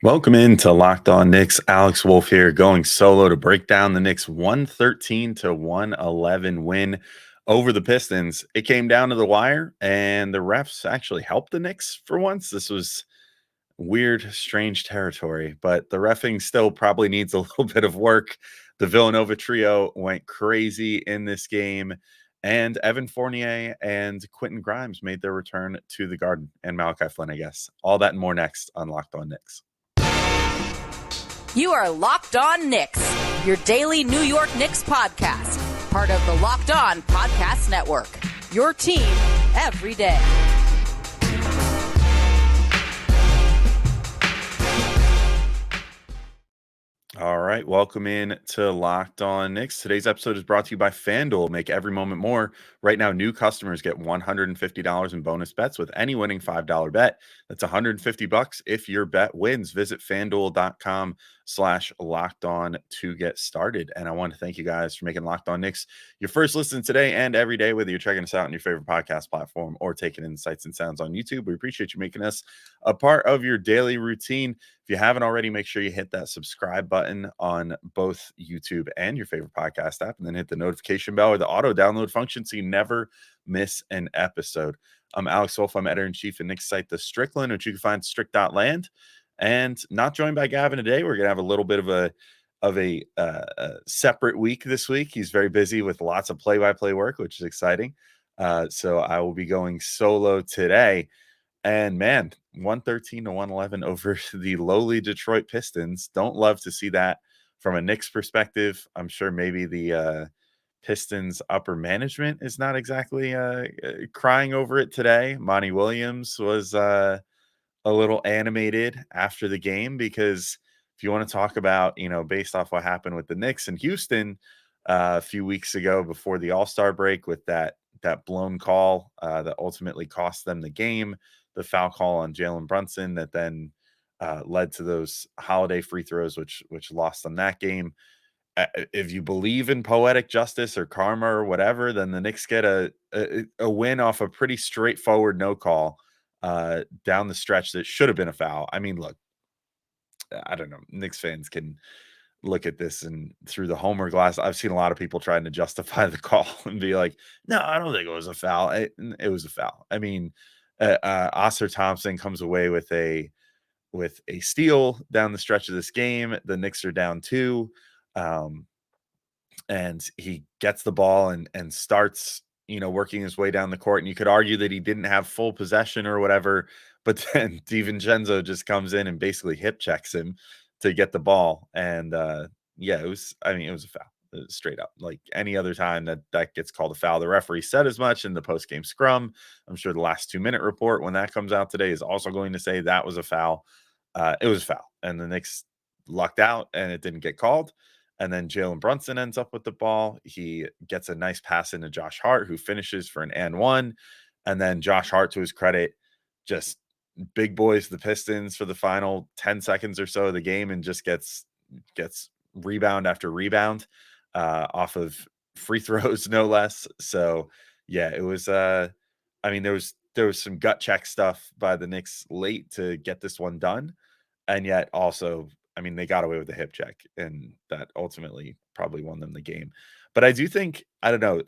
Welcome into Locked On Knicks. Alex Wolf here, going solo to break down the Knicks 113-111 win over the Pistons. It came down to the wire, and the refs actually helped the Knicks for once. This was weird, strange territory, but the reffing still probably needs a little bit of work. The VIllanova trio went crazy in this game, and Evan Fournier and Quentin Grimes made their return to the Garden, and Malachi Flynn, I guess. All that and more next on Locked On Knicks. You are Locked On Knicks, your daily New York Knicks podcast, part of the Locked On Podcast Network, your team every day. All right, welcome in to Locked On Knicks. Today's episode is brought to you by FanDuel. Make every moment more. Right now, new customers get $150 in bonus bets with any winning $5 bet. That's $150 if your bet wins. Visit FanDuel.com/LockedOn to get started. And I want to thank you guys for making Locked On Knicks your first listen today and every day, whether you're checking us out on your favorite podcast platform or taking in sights and sounds on YouTube. We appreciate you making us a part of your daily routine. If you haven't already, make sure you hit that subscribe button on both YouTube and your favorite podcast app, and then hit the notification bell or the auto download function so you never miss an episode. I'm Alex Wolf. I'm editor-in-chief of Knicks site The Strickland, which you can find strick.land. And not joined by Gavin today. We're going to have a little bit of a separate week this week. He's very busy with lots of play-by-play work, which is exciting. So I will be going solo today. And man, 113-111 over the lowly Detroit Pistons. Don't love to see that from a Knicks perspective. I'm sure maybe the Pistons upper management is not exactly crying over it today. Monty Williams was a little animated after the game, because if you want to talk about, based off what happened with the Knicks in Houston a few weeks ago before the All-Star break with that blown call that ultimately cost them the game, the foul call on Jalen Brunson that then led to those holiday free throws, which lost them that game. If you believe in poetic justice or karma or whatever, then the Knicks get a win off a pretty straightforward no call down the stretch that should have been a foul. I mean, look, I don't know. Knicks fans can look at this and through the homer glass. I've seen a lot of people trying to justify the call and be like, no, I don't think it was a foul. It was a foul. I mean, Oscar Thompson comes away with a steal down the stretch of this game. The Knicks are down 2. And he gets the ball and starts, working his way down the court. And you could argue that he didn't have full possession or whatever, but then DiVincenzo just comes in and basically hip checks him to get the ball. And it was a foul. Straight up. Like any other time that gets called a foul, the referee said as much in the post-game scrum. I'm sure the last 2-minute report, when that comes out today, is also going to say that was a foul. It was a foul, and the Knicks lucked out and it didn't get called. And then Jalen Brunson ends up with the ball. He gets a nice pass into Josh Hart, who finishes for an and one. And then Josh Hart, to his credit, just big boys the Pistons for the final 10 seconds or so of the game, and just gets rebound after rebound off of free throws, no less. So yeah, it was there was some gut check stuff by the Knicks late to get this one done. And yet also, they got away with the hip check, and that ultimately probably won them the game. But I do think, I don't know,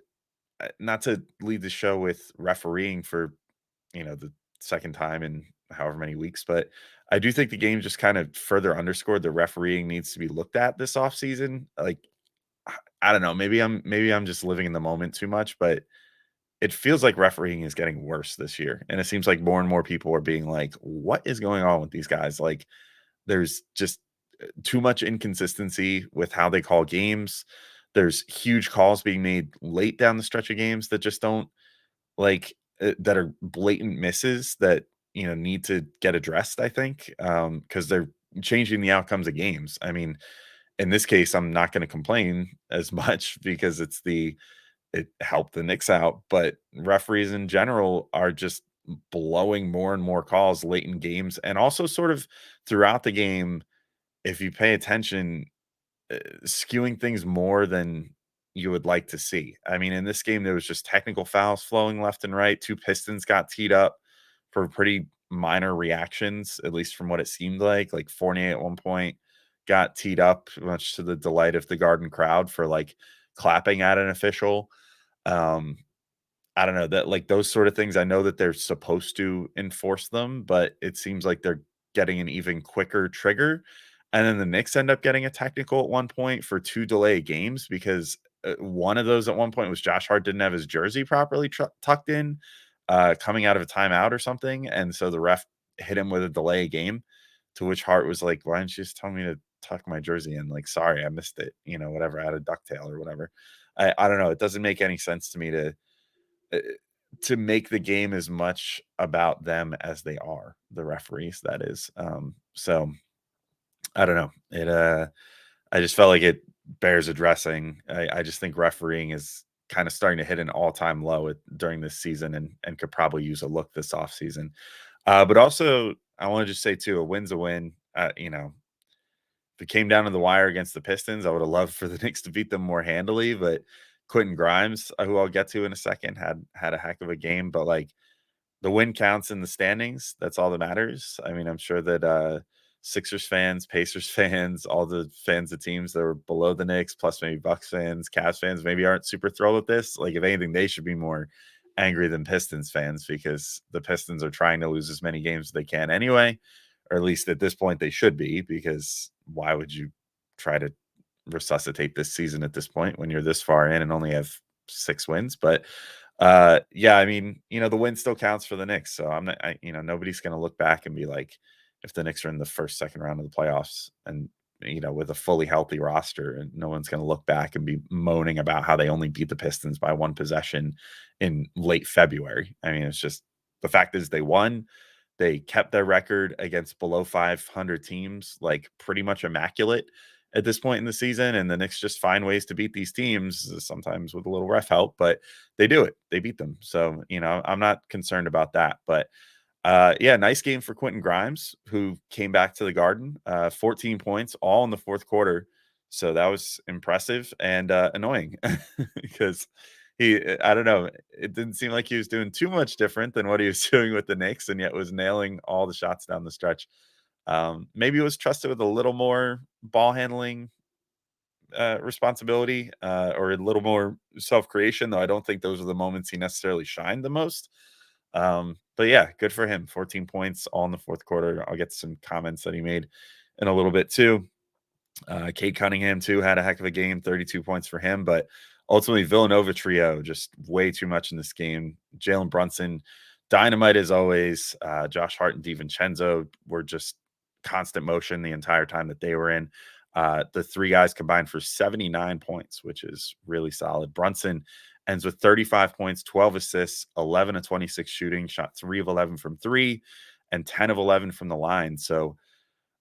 not to lead the show with refereeing for, the second time in however many weeks, but I do think the game just kind of further underscored the refereeing needs to be looked at this offseason. Like, I don't know, maybe I'm just living in the moment too much, but it feels like refereeing is getting worse this year. And it seems like more and more people are being like, what is going on with these guys? Like, there's just too much inconsistency with how they call games. There's huge calls being made late down the stretch of games that just don't that are blatant misses that, need to get addressed, I think, because they're changing the outcomes of games. I mean, in this case, I'm not going to complain as much because it helped the Knicks out, but referees in general are just blowing more and more calls late in games, and also sort of throughout the game, if you pay attention, skewing things more than you would like to see. I mean, in this game, there was just technical fouls flowing left and right. 2 Pistons got teed up for pretty minor reactions, at least from what it seemed like. Like Fournier at one point got teed up, much to the delight of the Garden crowd, for like clapping at an official. Um, I don't know, that like those sort of things. I know that they're supposed to enforce them, but it seems like they're getting an even quicker trigger. And then the Knicks end up getting a technical at one point for 2 delay games because one of those at one point was Josh Hart didn't have his jersey properly tucked in, coming out of a timeout or something. And so the ref hit him with a delay game, to which Hart was like, "Why didn't you just tell me to tuck my jersey in? Like, sorry, I missed it. You know, whatever. I had a ducktail or whatever." I don't know. It doesn't make any sense to me uh, to make the game as much about them as they are, the referees, that is. So I don't know. I just felt like it bears addressing. I just think refereeing is kind of starting to hit an all-time low during this season, and could probably use a look this offseason. But also, I want to just say too, a win's a win. If it came down to the wire against the Pistons, I would have loved for the Knicks to beat them more handily. But Quentin Grimes, who I'll get to in a second, had a heck of a game. But like, the win counts in the standings. That's all that matters. I mean, I'm sure that Sixers fans, Pacers fans, all the fans of teams that were below the Knicks, plus maybe Bucks fans, Cavs fans, maybe aren't super thrilled with this. Like, if anything, they should be more angry than Pistons fans, because the Pistons are trying to lose as many games as they can anyway, or at least at this point they should be, because why would you try to resuscitate this season at this point when you're this far in and only have 6 wins? But yeah, I mean, the win still counts for the Knicks. So I'm not, nobody's going to look back and be like, if the Knicks are in the first, second round of the playoffs and, with a fully healthy roster, and no one's going to look back and be moaning about how they only beat the Pistons by 1 possession in late February. I mean, it's just, the fact is they won. They kept their record against below 500 teams, like, pretty much immaculate at this point in the season. And the Knicks just find ways to beat these teams, sometimes with a little ref help, but they do it. They beat them. So, I'm not concerned about that. But yeah, nice game for Quentin Grimes, who came back to the Garden. 14 points, all in the fourth quarter. So that was impressive and annoying because I don't know, it didn't seem like he was doing too much different than what he was doing with the Knicks, and yet was nailing all the shots down the stretch. Maybe it was trusted with a little more ball handling responsibility, or a little more self creation, though I don't think those are the moments he necessarily shined the most. But yeah, good for him. 14 points all in the fourth quarter. I'll get to some comments that he made in a little bit too. Kate Cunningham too had a heck of a game, 32 points for him. But ultimately, Villanova trio just way too much in this game. Jalen Brunson, dynamite as always. Josh Hart and DiVincenzo were just constant motion the entire time that they were in. The 3 guys combined for 79 points, which is really solid. Brunson ends with 35 points, 12 assists, 11 of 26 shooting, shot 3 of 11 from 3, and 10 of 11 from the line. So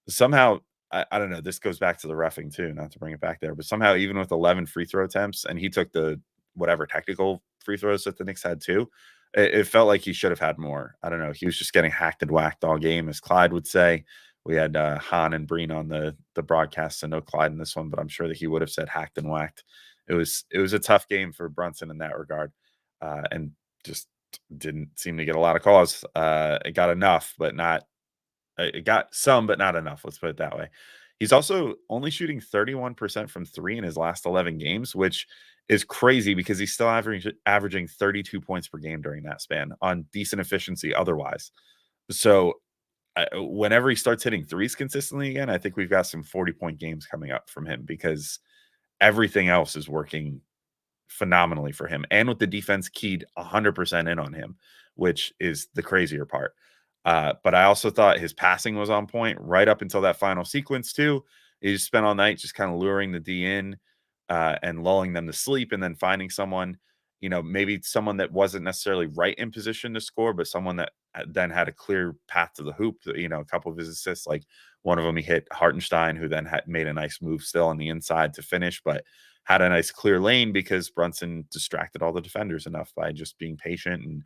somehow, I don't know, this goes back to the reffing too, not to bring it back there, but somehow, even with 11 free throw attempts, and he took the whatever technical free throws that the Knicks had too, it felt like he should have had more. I don't know. He was just getting hacked and whacked all game, as Clyde would say. We had Han and Breen on the broadcast, so no Clyde in this one, but I'm sure that he would have said hacked and whacked. It was a tough game for Brunson in that regard, and just didn't seem to get a lot of calls. It got enough, but not. It got some, but not enough. Let's put it that way. He's also only shooting 31% from 3 in his last 11 games, which is crazy because he's still averaging 32 points per game during that span on decent efficiency otherwise. So whenever he starts hitting threes consistently again, I think we've got some 40-point games coming up from him, because everything else is working phenomenally for him. And with the defense keyed 100% in on him, which is the crazier part. But I also thought his passing was on point right up until that final sequence too. He just spent all night just kind of luring the D in, and lulling them to sleep, and then finding someone, maybe someone that wasn't necessarily right in position to score, but someone that then had a clear path to the hoop. A couple of his assists, like one of them he hit Hartenstein, who then made a nice move still on the inside to finish, but had a nice clear lane because Brunson distracted all the defenders enough by just being patient and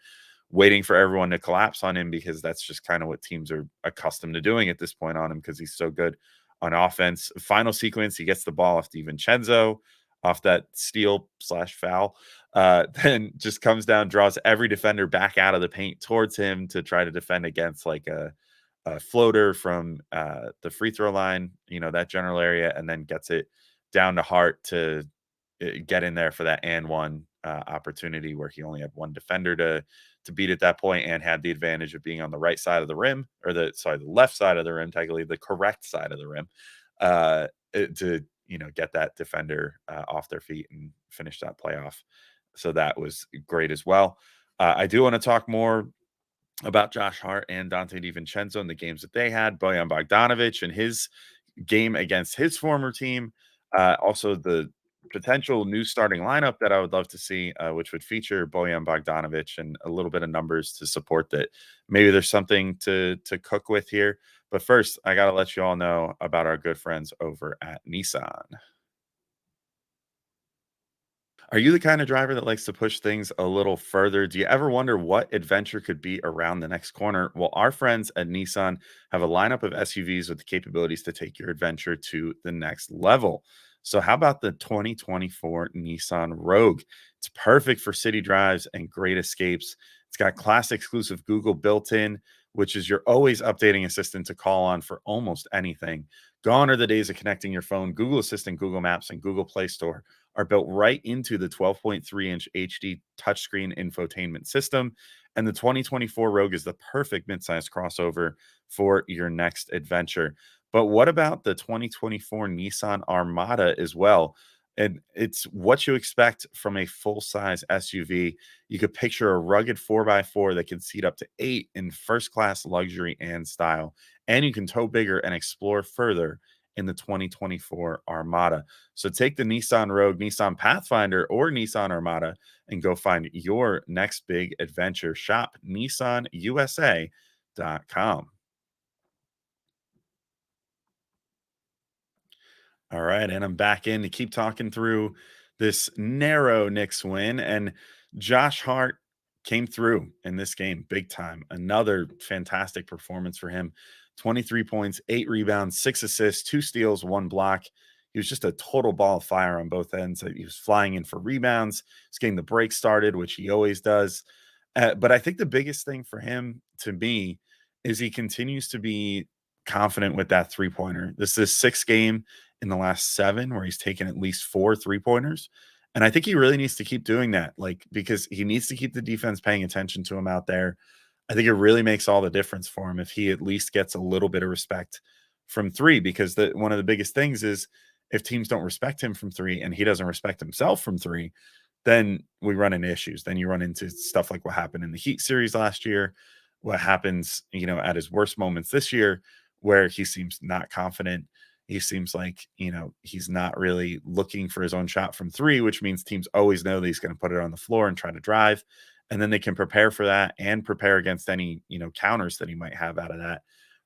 waiting for everyone to collapse on him, because that's just kind of what teams are accustomed to doing at this point on him, because he's so good on offense. Final sequence, he gets the ball off DiVincenzo, off that steal/foul. then just comes down, draws every defender back out of the paint towards him to try to defend against like a floater from the free throw line, that general area, and then gets it down to Hart to get in there for that and one opportunity where he only had one defender to beat at that point and had the advantage of being on the right side of the rim, or the left side of the rim, technically the correct side of the rim, to get that defender off their feet and finish that playoff. So that was great as well. I do want to talk more about Josh Hart and Donte DiVincenzo and the games that they had. Bogdan Bogdanovic and his game against his former team. Also, the potential new starting lineup that I would love to see, which would feature Bojan Bogdanovic and a little bit of numbers to support that. Maybe there's something to cook with here. But first, I got to let you all know about our good friends over at Nissan. Are you the kind of driver that likes to push things a little further? Do you ever wonder what adventure could be around the next corner? Well, our friends at Nissan have a lineup of SUVs with the capabilities to take your adventure to the next level. So, how about the 2024 Nissan Rogue? It's perfect for city drives and great escapes. It's got class exclusive Google built in, which is your always updating assistant to call on for almost anything. Gone are the days of connecting your phone. Google Assistant, Google Maps, and Google Play Store are built right into the 12.3-inch HD touchscreen infotainment system. And the 2024 Rogue is the perfect midsize crossover for your next adventure. But what about the 2024 Nissan Armada as well? And it's what you expect from a full-size SUV. You could picture a rugged 4x4 that can seat up to 8 in first-class luxury and style. And you can tow bigger and explore further in the 2024 Armada. So take the Nissan Rogue, Nissan Pathfinder, or Nissan Armada and go find your next big adventure. Shop nissanusa.com. All right, and I'm back in to keep talking through this narrow Knicks win. And Josh Hart came through in this game big time. Another fantastic performance for him. 23 points, 8 rebounds, 6 assists, 2 steals, 1 block. He was just a total ball of fire on both ends. He was flying in for rebounds. He's getting the break started, which he always does. But I think the biggest thing for him, to me, is he continues to be confident with that three-pointer. This is his 6th game in the last 7 where he's taken at least 4 3-pointers. And I think he really needs to keep doing that, because he needs to keep the defense paying attention to him out there. I think it really makes all the difference for him if he at least gets a little bit of respect from 3, because one of the biggest things is if teams don't respect him from 3 and he doesn't respect himself from 3, then we run into issues. Then you run into stuff like what happened in the Heat series last year, what happens, at his worst moments this year, where he seems not confident. He seems like, he's not really looking for his own shot from 3, which means teams always know that he's going to put it on the floor and try to drive. And then they can prepare for that and prepare against any, counters that he might have out of that.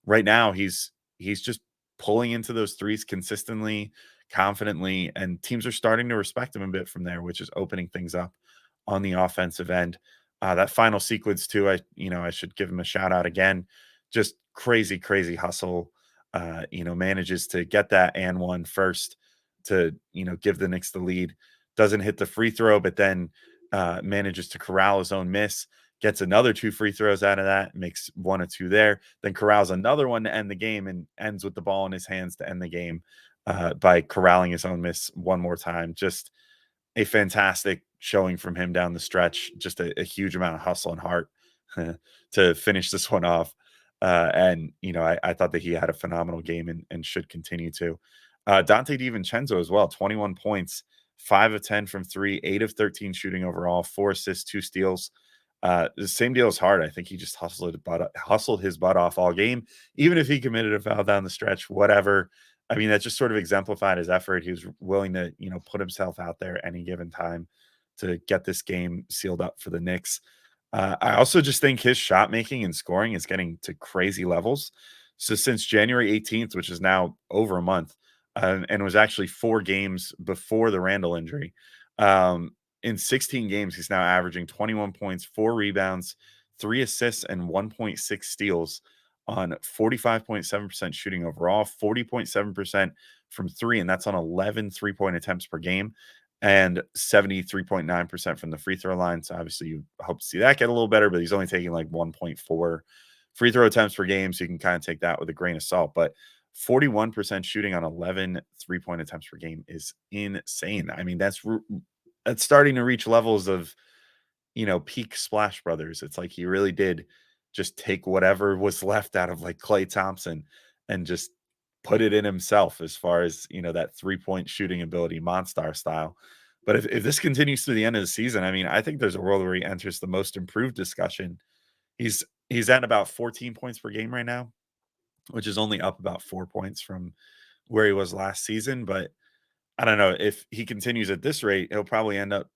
Right now, he's just pulling into those threes consistently, confidently, and teams are starting to respect him a bit from there, which is opening things up on the offensive end. That final sequence too, I should give him a shout out again. Just crazy, crazy hustle. Manages to get that and one first to, give the Knicks the lead. Doesn't hit the free throw, but then manages to corral his own miss. Gets another 2 free throws out of that, makes 1 or 2 there, then corrals another one to end the game and ends with the ball in his hands to end the game by corralling his own miss one more time. Just a fantastic showing from him down the stretch. Just a huge amount of hustle and heart to finish this one off. I thought that he had a phenomenal game and should continue to. Donte DiVincenzo as well, 21 points, 5 of 10 from 3, 8 of 13 shooting overall, 4 assists, 2 steals. The same deal as Hart. I think he just hustled his butt off all game. Even if he committed a foul down the stretch, whatever. I mean, that just sort of exemplified his effort. He was willing to, put himself out there any given time to get this game sealed up for the Knicks. I also just think his shot making and scoring is getting to crazy levels. So since January 18th, which is now over a month, and was actually 4 games before the Randall injury, in 16 games, he's now averaging 21 points, 4 rebounds, 3 assists, and 1.6 steals on 45.7% shooting overall, 40.7% from 3, and that's on 11 3-point attempts per game. and 73.9% from the free throw line. So obviously you hope to see that get a little better, but he's only taking like 1.4 free throw attempts per game. So you can kind of take that with a grain of salt. But 41% shooting on 11 3-point attempts per game is insane. I mean, that's starting to reach levels of, peak Splash Brothers. It's like he really did just take whatever was left out of like Klay Thompson and just put it in himself as far as, that 3-point shooting ability, Monstar style. But if this continues through the end of the season, I mean, I think there's a world where he enters the most improved discussion. He's at about 14 points per game right now, which is only up about 4 points from where he was last season. But I don't know, if he continues at this rate, he'll probably end up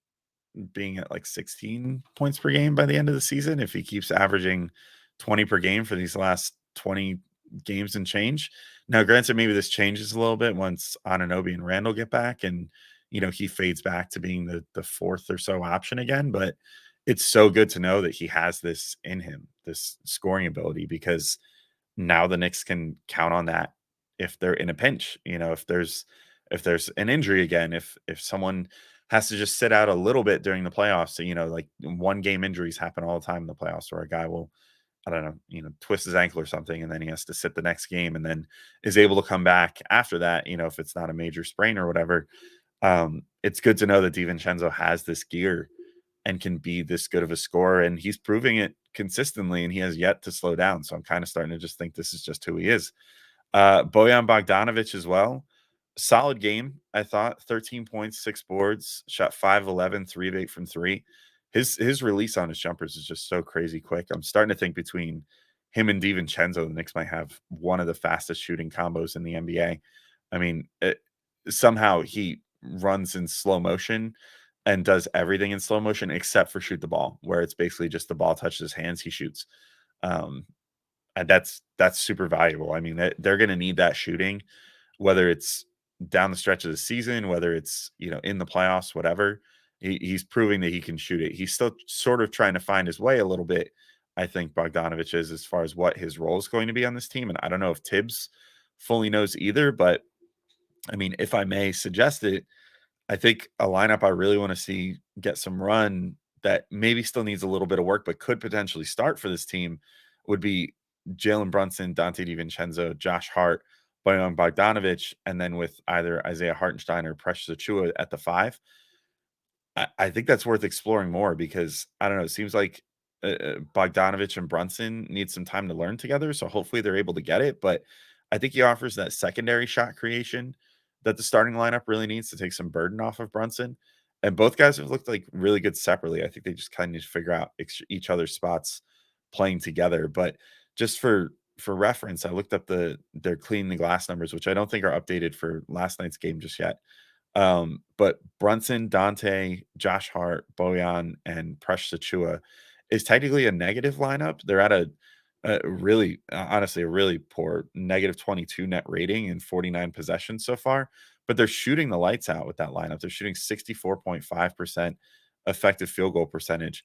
being at like 16 points per game by the end of the season if he keeps averaging 20 per game for these last 20 games and change. Now, granted, maybe this changes a little bit once Anunoby and Randall get back and, he fades back to being the fourth or so option again. But it's so good to know that he has this in him, this scoring ability, because now the Knicks can count on that if they're in a pinch. If there's an injury again, if someone has to just sit out a little bit during the playoffs. So, like one game injuries happen all the time in the playoffs where a guy will, I don't know, twist his ankle or something, and then he has to sit the next game and then is able to come back after that, if it's not a major sprain or whatever. It's good to know that DiVincenzo has this gear and can be this good of a scorer, and he's proving it consistently, and he has yet to slow down. So I'm kind of starting to just think this is just who he is. Bogdan Bogdanovic as well. Solid game, I thought. 13 points, 6 boards, shot 5-11, 3 of 8 from 3. His release on his jumpers is just so crazy quick. I'm starting to think between him and DiVincenzo, the Knicks might have one of the fastest shooting combos in the NBA. I mean, somehow he runs in slow motion and does everything in slow motion except for shoot the ball, where it's basically just the ball touches his hands, he shoots. And that's super valuable. I mean, they're going to need that shooting, whether it's down the stretch of the season, whether it's, in the playoffs, whatever. He's proving that he can shoot it. He's still sort of trying to find his way a little bit, I think Bogdanovic is, as far as what his role is going to be on this team. And I don't know if Tibbs fully knows either, but I mean, if I may suggest it, I think a lineup I really want to see get some run that maybe still needs a little bit of work, but could potentially start for this team would be Jalen Brunson, Donte DiVincenzo, Josh Hart, Bogdan Bogdanovic, and then with either Isaiah Hartenstein or Precious Achiuwa at the 5. I think that's worth exploring more because I don't know. It seems like Bogdanovic and Brunson need some time to learn together. So hopefully they're able to get it. But I think he offers that secondary shot creation that the starting lineup really needs to take some burden off of Brunson. And both guys have looked like really good separately. I think they just kind of need to figure out each other's spots playing together. But just for reference, I looked up their clean the glass numbers, which I don't think are updated for last night's game just yet. But Brunson, Donte, Josh Hart, Bojan, and Precious Achiuwa is technically a negative lineup. They're at a really, honestly, a really poor -22 net rating and 49 possessions so far. But they're shooting the lights out with that lineup. They're shooting 64.5% effective field goal percentage.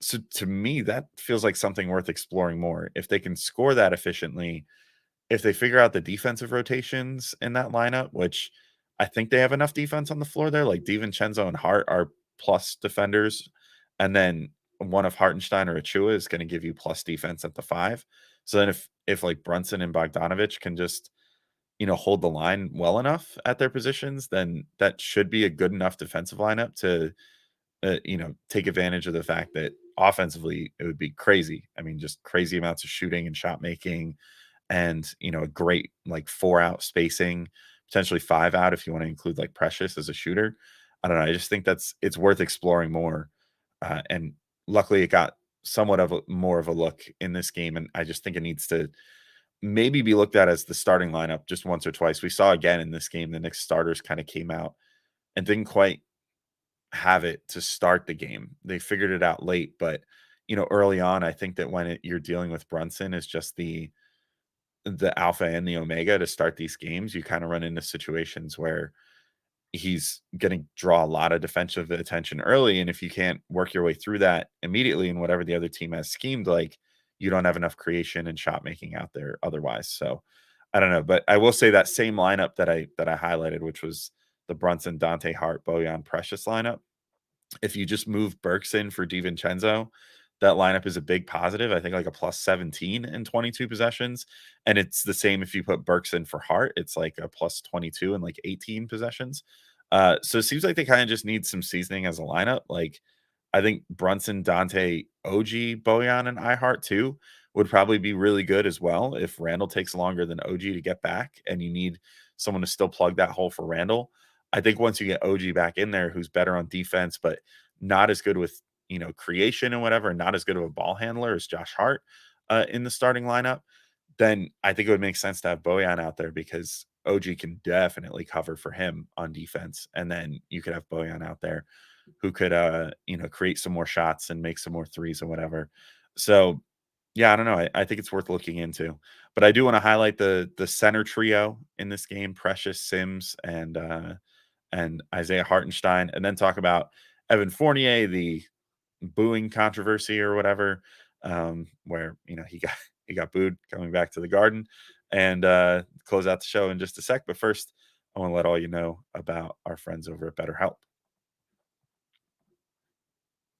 So to me, that feels like something worth exploring more. If they can score that efficiently, if they figure out the defensive rotations in that lineup, which I think they have enough defense on the floor there, like DiVincenzo and Hart are plus defenders, and then one of Hartenstein or Achiuwa is going to give you plus defense at the 5. So then if like Brunson and Bogdanovic can just hold the line well enough at their positions, then that should be a good enough defensive lineup to take advantage of the fact that offensively it would be crazy. I mean, just crazy amounts of shooting and shot making, and a great like 4 out spacing, potentially 5 out if you want to include like Precious as a shooter. I don't know. I just think it's worth exploring more. And luckily it got somewhat of more of a look in this game. And I just think it needs to maybe be looked at as the starting lineup just once or twice. We saw again in this game, the Knicks starters kind of came out and didn't quite have it to start the game. They figured it out late, but early on, I think that when you're dealing with Brunson is just the alpha and the omega to start these games, you kind of run into situations where he's going to draw a lot of defensive attention early. And if you can't work your way through that immediately and whatever the other team has schemed, like you don't have enough creation and shot making out there otherwise. So I don't know, but I will say that same lineup that I highlighted, which was the Brunson, Dante, Hart, Bojan, Precious lineup. If you just move Burks in for DiVincenzo, that lineup is a big positive. I think like a plus 17 in 22 possessions. And it's the same if you put Burks in for Hart. It's like a plus 22 in like 18 possessions. So it seems like they kind of just need some seasoning as a lineup. Like I think Brunson, Dante, OG, Bojan, and iHeart too would probably be really good as well if Randall takes longer than OG to get back and you need someone to still plug that hole for Randall. I think once you get OG back in there, who's better on defense, but not as good with, creation and whatever, and not as good of a ball handler as Josh Hart in the starting lineup, then I think it would make sense to have Bojan out there because OG can definitely cover for him on defense. And then you could have Bojan out there who could create some more shots and make some more threes or whatever. So yeah, I don't know. I think it's worth looking into. But I do want to highlight the center trio in this game: Precious, Sims, and Isaiah Hartenstein, and then talk about Evan Fournier, the booing controversy or whatever, where he got booed coming back to the Garden, and close out the show in just a sec. But first, I want to let all you know about our friends over at BetterHelp.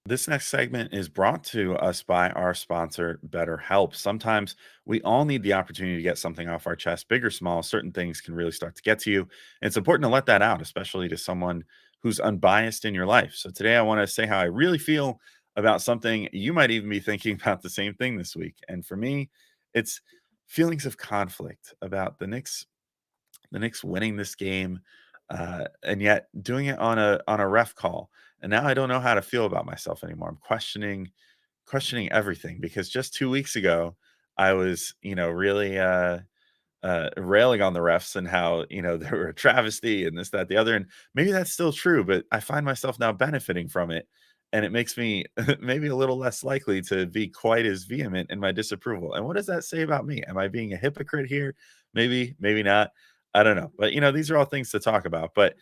This next segment is brought to us by our sponsor, BetterHelp. Sometimes we all need the opportunity to get something off our chest, big or small. Certain things can really start to get to you. And it's important to let that out, especially to someone who's unbiased in your life. So today I want to say how I really feel about something. You might even be thinking about the same thing this week. And for me, it's feelings of conflict about the Knicks winning this game, and yet doing it on a ref call. And now I don't know how to feel about myself anymore. I'm questioning everything because just 2 weeks ago I was, really railing on the refs and how they were a travesty and this, that, the other. And maybe that's still true, but I find myself now benefiting from it, and it makes me maybe a little less likely to be quite as vehement in my disapproval. And what does that say about me? Am I being a hypocrite here? Maybe, maybe not. I don't know. But these are all things to talk about. But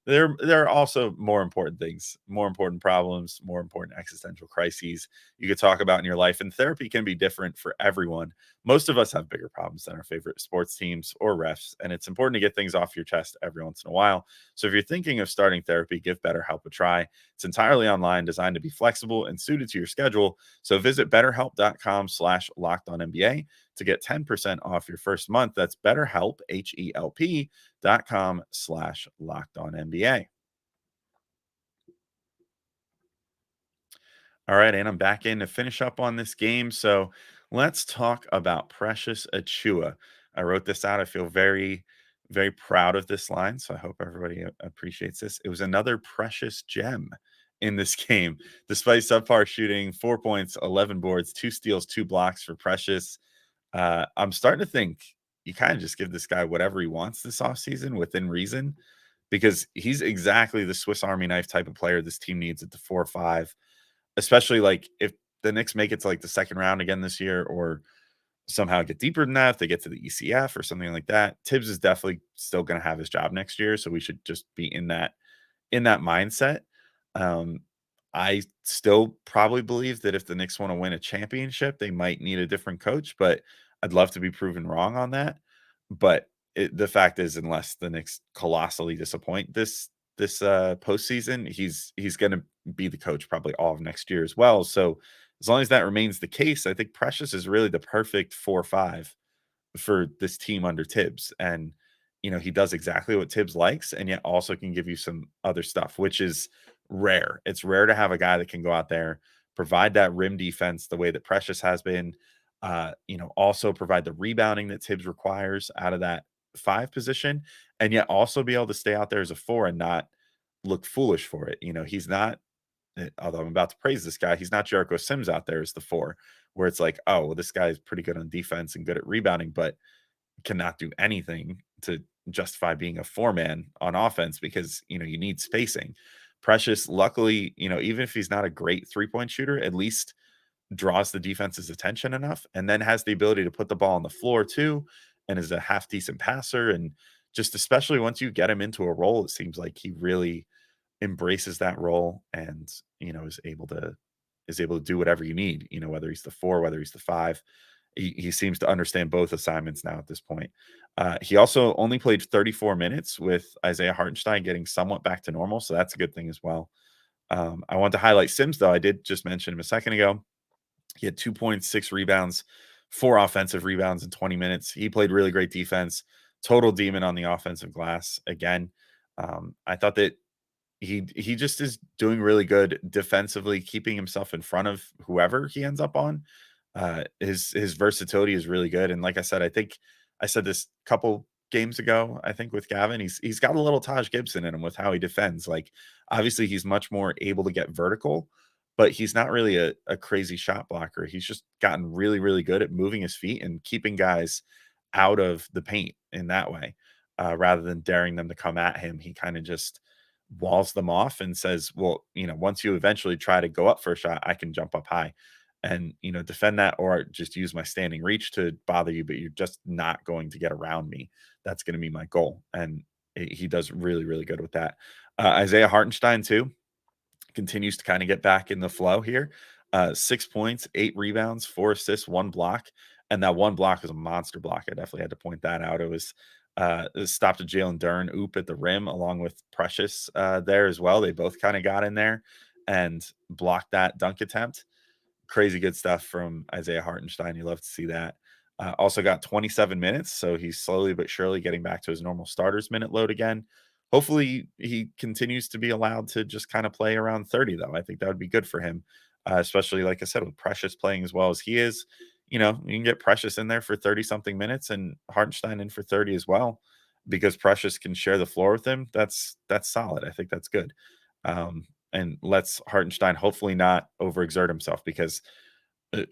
there are also more important things, more important problems, more important existential crises you could talk about in your life. And therapy can be different for everyone. Most of us have bigger problems than our favorite sports teams or refs, and it's important to get things off your chest every once in a while. So if you're thinking of starting therapy, give BetterHelp a try. It's entirely online, designed to be flexible and suited to your schedule. So visit betterhelp.com/lockedonnba to get 10% off your first month. That's BetterHelp, HELP.com/lockedonnba. All right, and I'm back in to finish up on this game. So let's talk about Precious Achua. I wrote this out. I feel very, very proud of this line. So I hope everybody appreciates this. It was another precious gem in this game. Despite subpar shooting, 4 points, 11 boards, 2 steals, 2 blocks for Precious. I'm starting to think you kind of just give this guy whatever he wants this offseason within reason, because he's exactly the Swiss Army knife type of player this team needs at the 4 or 5. Especially, like, if the Knicks make it to, like, the second round again this year or somehow get deeper than that, if they get to the ECF or something like that, Tibbs is definitely still gonna have his job next year, so we should just be in that mindset. Um, I still probably believe that if the Knicks wanna win a championship, they might need a different coach, but I'd love to be proven wrong on that. But the fact is, unless the Knicks colossally disappoint this postseason, he's gonna be the coach probably all of next year as well. So as long as that remains the case, I think Precious is really the perfect 4 or 5 for this team under Tibbs. And he does exactly what Tibbs likes, and yet also can give you some other stuff, which is rare. It's rare to have a guy that can go out there, provide that rim defense the way that Precious has been, also provide the rebounding that Tibbs requires out of that 5 position, and yet also be able to stay out there as a 4 and not look foolish for it. He's not, although I'm about to praise this guy, he's not Jericho Sims out there as the 4, where it's like, oh, well, this guy is pretty good on defense and good at rebounding, but cannot do anything to justify being a 4-man on offense because you need spacing. Precious, luckily, even if he's not a great 3-point shooter, at least draws the defense's attention enough, and then has the ability to put the ball on the floor too, and is a half decent passer. And just especially once you get him into a role, it seems like he really embraces that role and is able to do whatever you need, whether he's the 4, whether he's the 5. he seems to understand both assignments now at this point. He also only played 34 minutes with Isaiah Hartenstein getting somewhat back to normal, so that's a good thing as well. I want to highlight Sims, though. I did just mention him a second ago. He had 2.6 rebounds, 4 offensive rebounds in 20 minutes. He played really great defense, total demon on the offensive glass again. I thought that he just is doing really good defensively, keeping himself in front of whoever he ends up on. His versatility is really good, and like I said, I think I said this a couple games ago. I think with Gavin, he's got a little Taj Gibson in him with how he defends. Like obviously, he's much more able to get vertical, but he's not really a crazy shot blocker. He's just gotten really really good at moving his feet and keeping guys out of the paint in that way, rather than daring them to come at him. He kind of just walls them off and says, well, once you eventually try to go up for a shot, I can jump up high and, defend that or just use my standing reach to bother you, but you're just not going to get around me. That's going to be my goal. And he does really, really good with that. Isaiah Hartenstein, too, continues to kind of get back in the flow here. 6 points, 8 rebounds, 4 assists, 1 block. And that 1 block was a monster block. I definitely had to point that out. It stopped a Jalen Duren oop at the rim along with Precious there as well. They both kind of got in there and blocked that dunk attempt. Crazy good stuff from Isaiah Hartenstein. You love to see that. Also got 27 minutes, so he's slowly but surely getting back to his normal starters minute load again. Hopefully, he continues to be allowed to just kind of play around 30, though. I think that would be good for him, especially like I said, with Precious playing as well as he is. You can get Precious in there for 30 something minutes and Hartenstein in for 30 as well, because Precious can share the floor with him. That's solid. I think that's good. And lets Hartenstein hopefully not overexert himself, because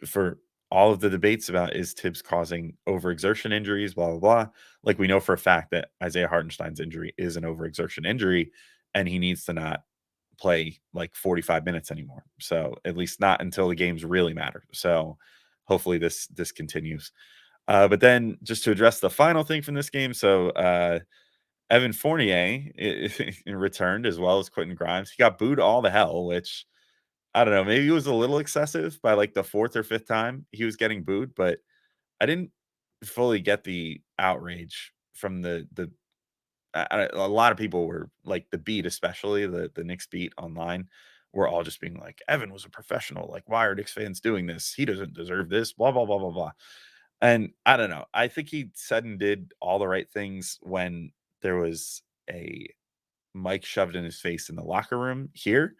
for all of the debates about is Tibbs causing overexertion injuries, blah, blah, blah. Like we know for a fact that Isaiah Hartenstein's injury is an overexertion injury and he needs to not play like 45 minutes anymore. So at least not until the games really matter. So hopefully this continues. But then just to address the final thing from this game. So Evan Fournier returned as well as Quentin Grimes. He got booed all the hell, which I don't know. Maybe it was a little excessive by like the 4th or 5th time he was getting booed, but I didn't fully get the outrage from the. A lot of people were like the beat, especially the Knicks beat online, were all just being like, Evan was a professional. Like, why are Knicks fans doing this? He doesn't deserve this. Blah blah blah blah blah. And I don't know. I think he said and did all the right things when there was a mic shoved in his face in the locker room here.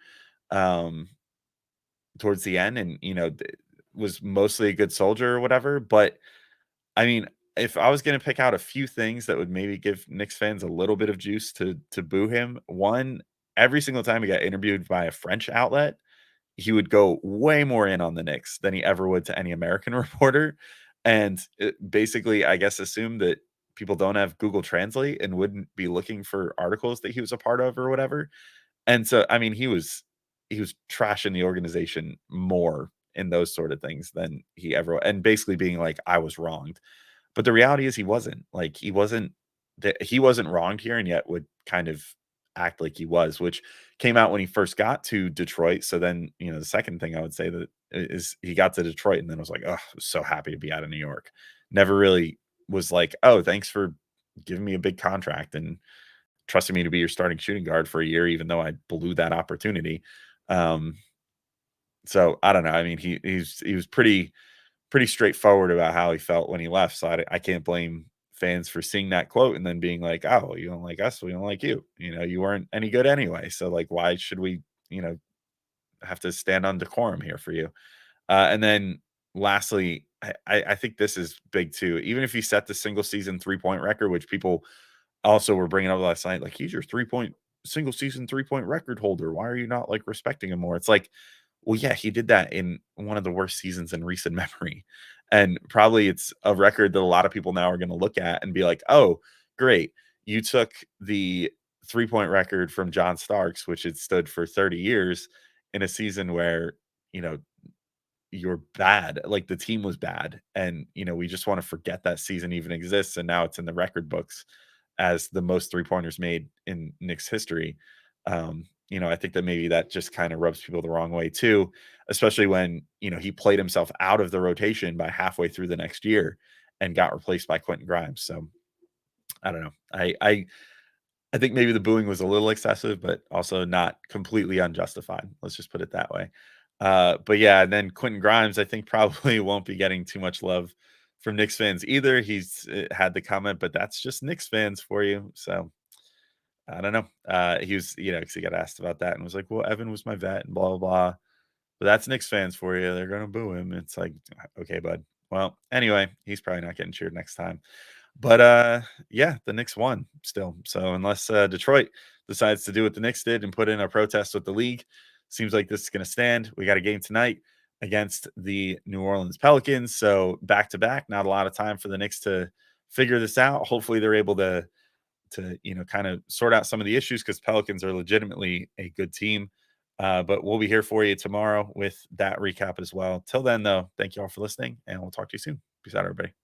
Towards the end, and was mostly a good soldier or whatever. But I mean, if I was going to pick out a few things that would maybe give Knicks fans a little bit of juice to boo him, one, every single time he got interviewed by a French outlet, he would go way more in on the Knicks than he ever would to any American reporter, and basically, I guess, assumed that people don't have Google Translate and wouldn't be looking for articles that he was a part of or whatever. And so, I mean, he was trashing the organization more in those sort of things than he ever, and basically being like, I was wronged. But the reality is he wasn't. Like he wasn't wronged here, and yet would kind of act like he was, which came out when he first got to Detroit. So then, the second thing I would say that is he got to Detroit and then was like, oh, so happy to be out of New York. Never really was like, oh, thanks for giving me a big contract and trusting me to be your starting shooting guard for a year, even though I blew that opportunity. Um, so I don't know. I mean, he was pretty straightforward about how he felt when he left. So I can't blame fans for seeing that quote and then being like, "Oh, you don't like us, we don't like you. You weren't any good anyway. So like, why should we, have to stand on decorum here for you?" And then lastly, I think this is big too. Even if he set the single season 3-point record, which people also were bringing up last night, like he's your single season 3-point record holder. Why are you not like respecting him more? It's like, well, yeah, he did that in one of the worst seasons in recent memory. And probably it's a record that a lot of people now are going to look at and be like, oh, great. You took the 3-point record from John Starks, which had stood for 30 years in a season where, you're bad. Like the team was bad. And, we just want to forget that season even exists. And now it's in the record books as the most 3-pointers made in Knicks history. I think that maybe that just kind of rubs people the wrong way too, especially when, he played himself out of the rotation by halfway through the next year and got replaced by Quentin Grimes. So I don't know. I think maybe the booing was a little excessive, but also not completely unjustified. Let's just put it that way. But yeah, and then Quentin Grimes, I think probably won't be getting too much love from Knicks fans either. He's had the comment, but that's just Knicks fans for you. So I don't know. He was, because he got asked about that and was like, well, Evan was my vet and blah, blah, blah. But that's Knicks fans for you. They're going to boo him. It's like, okay, bud. Well, anyway, he's probably not getting cheered next time. But yeah, the Knicks won still. So unless Detroit decides to do what the Knicks did and put in a protest with the league, seems like this is going to stand. We got a game tonight against the New Orleans Pelicans. So back to back, not a lot of time for the Knicks to figure this out. Hopefully they're able to kind of sort out some of the issues, because Pelicans are legitimately a good team. But we'll be here for you tomorrow with that recap as well. Till then, though, thank you all for listening, and we'll talk to you soon. Peace out, everybody.